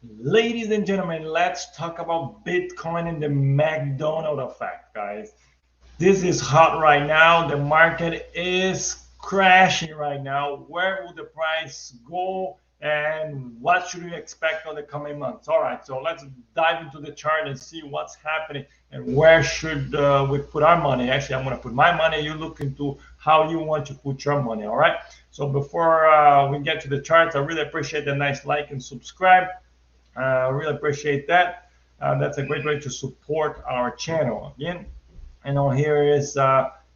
Ladies and gentlemen, let's talk about Bitcoin and the McDonald effect, guys. This is hot right now. The market is crashing right now. Where will the price go? And what should we expect on the coming months? All right, so let's dive into the chart and see what's happening and where should we put our money. Actually, I'm going to put my money. You look into how you want to put your money. All right. So before we get to the charts, I really appreciate the nice like and subscribe. Really appreciate that. That's a great way to support our channel. Again, here is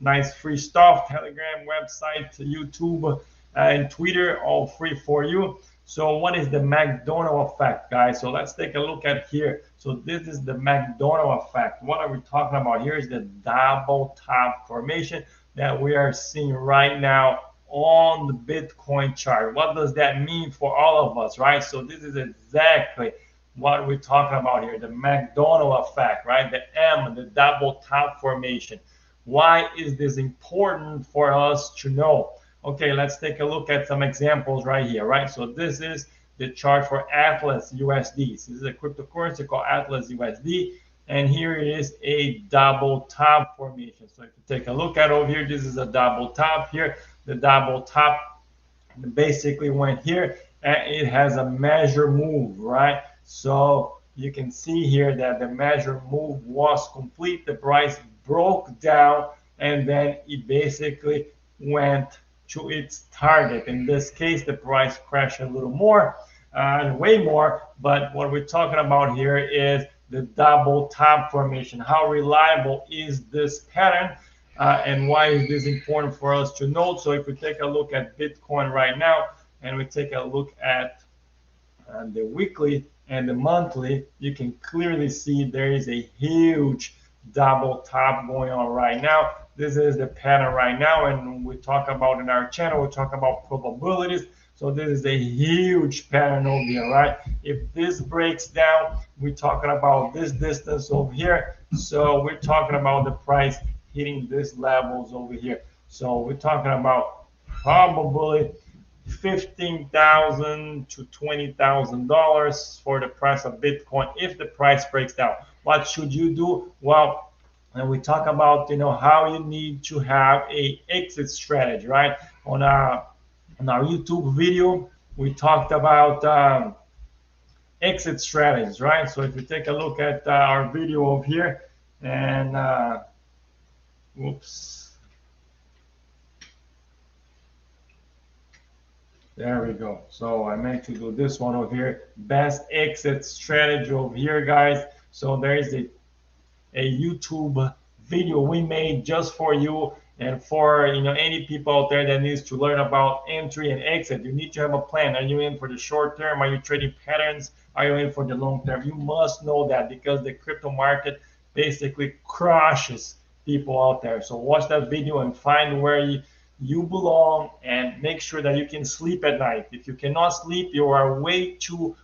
nice free stuff: Telegram, website, YouTube, and Twitter, all free for you. So what is the McDonald effect, guys? So let's take a look at here. So this is the McDonald effect. What are we talking about? Here is the double top formation that we are seeing right now on the Bitcoin chart. What does that mean for all of us, right? So this is exactly what we're talking about here, the McDonald effect, right? The M, the double top formation. Why is this important for us to know? Okay, let's take a look at some examples right here, right? So this is the chart for Atlas USD. This is a cryptocurrency called Atlas USD. And here is a double top formation. So if you take a look at over here, this is a double top here. The double top basically went here, and it has a measure move, right? So you can see here that the measure move was complete. The price broke down, and then it basically went to its target. In this case, the price crashed a little more, way more. But what we're talking about here is the double top formation. How reliable is this pattern? And why is this important for us to note? So if we take a look at Bitcoin right now, and we take a look at the weekly and the monthly, you can clearly see there is a huge double top going on right now. This is the pattern right now, and we talk about in our channel, we talk about probabilities. So this is a huge pattern over here, right? If this breaks down, we're talking about this distance over here. So we're talking about the price hitting these levels over here. So we're talking about probably $15,000 to $20,000 for the price of Bitcoin if the price breaks down. What should you do? Well, and we talk about how you need to have a exit strategy, right? On our YouTube video, we talked about exit strategies, right? So if you take a look at our video over here, and whoops, there we go. So I meant to do this one over here. Best exit strategy over here, guys. So there is a YouTube video we made just for you and for any people out there that needs to learn about entry and exit. You need to have a plan. Are you in for the short term? Are you trading patterns? Are you in for the long term? You must know that because the crypto market basically crushes people out there. So watch that video and find where you belong and make sure that you can sleep at night. If you cannot sleep, you are way too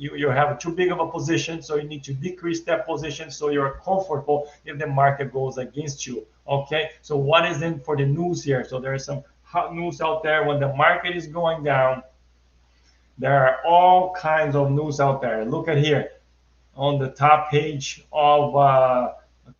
you have too big of a position, so you need to decrease that position so you're comfortable if the market goes against you. Okay, so what is in for the news here? So there is some hot news out there. When the market is going down, there are all kinds of news out there. Look at here on the top page of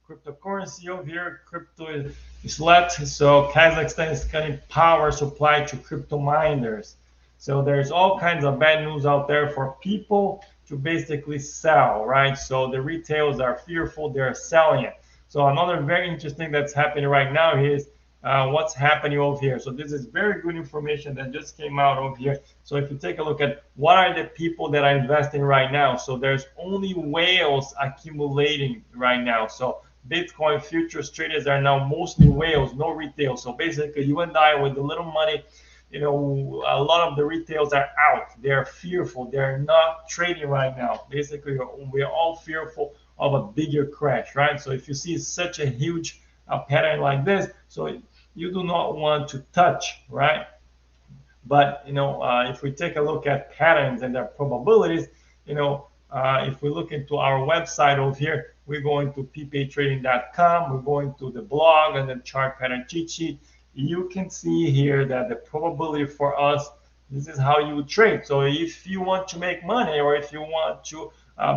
cryptocurrency over here. Crypto is let. So Kazakhstan is cutting power supply to crypto miners. So there's all kinds of bad news out there for people to basically sell, right? So the retailers are fearful, they're selling it. So another very interesting that's happening right now is what's happening over here. So this is very good information that just came out over here. So if you take a look at what are the people that are investing right now, so there's only whales accumulating right now. So Bitcoin futures traders are now mostly whales, no retail. So basically, you and I with a little money, a lot of the retails are out. They're fearful. They're not trading right now. Basically, we're all fearful of a bigger crash, right? So if you see such a huge pattern like this, so you do not want to touch, right? But if we take a look at patterns and their probabilities, if we look into our website over here, we're going to pptrading.com. We're going to the blog and the chart pattern cheat sheet. You can see here that the probability for us This is how you trade. So if you want to make money, or if you want to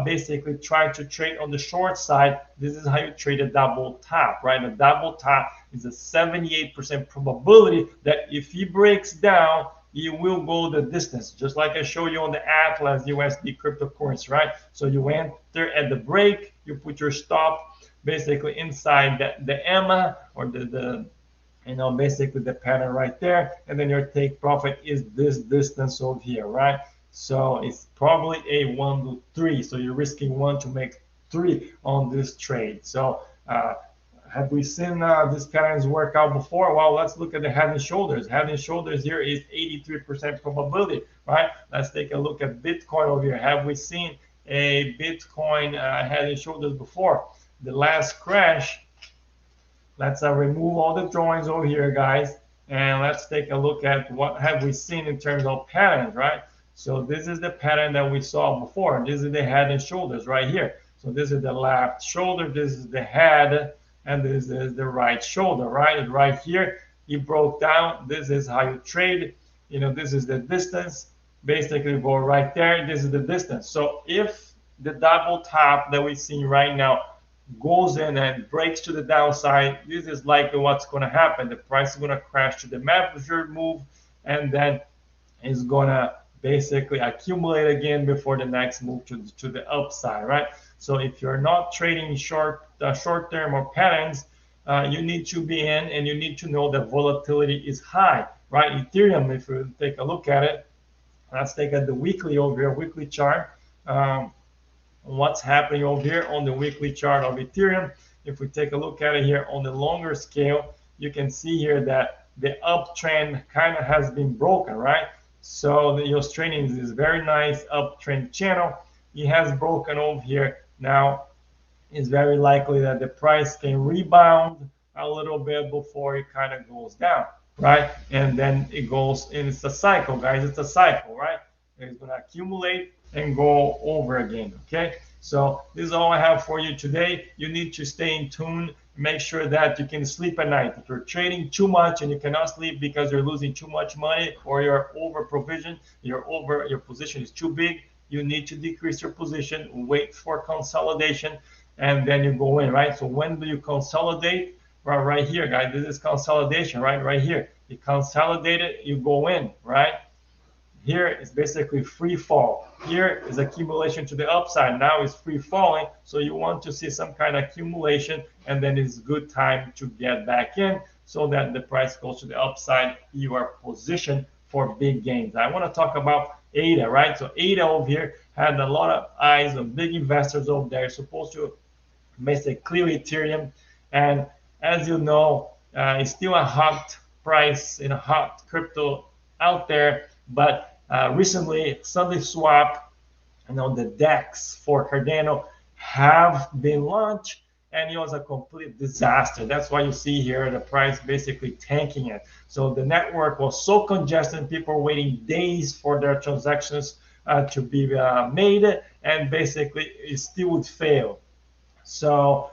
basically try to trade on the short side, this is how you trade a double top, right? A double top is a 78% probability that if he breaks down, you will go the distance, just like I show you on the Atlas USD cryptocurrency, right? So you enter at the break, you put your stop basically inside the EMA, or the basically the pattern right there, and then your take profit is this distance over here, right? So it's probably a 1 to 3, so you're risking 1 to make 3 on this trade. So have we seen these patterns work out before? Well, let's look at the head and shoulders. Head and shoulders here is 83% probability, right? Let's take a look at Bitcoin over here. Have we seen a Bitcoin head and shoulders before? The last crash. Let's remove all the drawings over here, guys, and let's take a look at what have we seen in terms of patterns, right? So this is the pattern that we saw before. This is the head and shoulders right here. So this is the left shoulder, this is the head, and this is the right shoulder, right? And right here, he broke down. This is how you trade. This is the distance. Basically, go right there. This is the distance. So if the double top that we see right now goes in and breaks to the downside, this is likely what's going to happen. The price is going to crash to the measured move, and then it's going to basically accumulate again before the next move to the upside, right? So if you're not trading short term or patterns, you need to be in, and you need to know that volatility is high, right? Ethereum, if we take a look at it, let's take at the weekly over here, weekly chart. What's happening over here on the weekly chart of Ethereum. If we take a look at it here on the longer scale, you can see here that the uptrend kind of has been broken, right? So the Australian is this very nice uptrend channel. It has broken over here. Now, it's very likely that the price can rebound a little bit before it kind of goes down, right? And then it goes, and it's a cycle, guys. It's a cycle, right? It's going to accumulate and go over again, okay? So this is all I have for you today. You need to stay in tune. Make sure that you can sleep at night. If you're trading too much and you cannot sleep because you're losing too much money, or you're over provisioned, your position is too big, you need to decrease your position, wait for consolidation, and then you go in, right? So when do you consolidate? Right here, guys. This is consolidation, right here. You consolidate it, you go in, right? Here is basically free fall. Here is accumulation to the upside. Now it's free falling. So you want to see some kind of accumulation, and then it's good time to get back in so that the price goes to the upside. You are positioned for big gains. I want to talk about ADA, right? So ADA over here had a lot of eyes of big investors over there, supposed to basically clear Ethereum. And as you know, it's still a hot price in a hot crypto out there, but recently, SundaeSwap, the DEX for Cardano have been launched, and it was a complete disaster. That's why you see here the price basically tanking it. So the network was so congested, people were waiting days for their transactions to be made, and basically it still would fail. So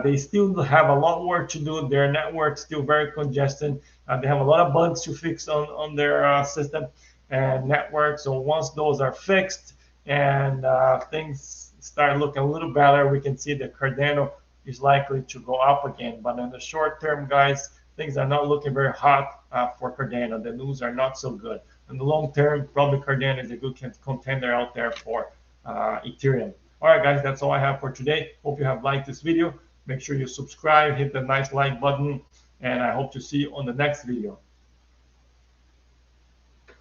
they still have a lot of work to do. Their network's still very congested. They have a lot of bugs to fix on their system and network. So once those are fixed and things start looking a little better, we can see that Cardano is likely to go up again. But in the short term, guys, things are not looking very hot for Cardano. The news are not so good. In the long term, probably Cardano is a good contender out there for Ethereum. All right, guys, that's all I have for today. Hope you have liked this video. Make sure you subscribe, hit the nice like button, and I hope to see you on the next video.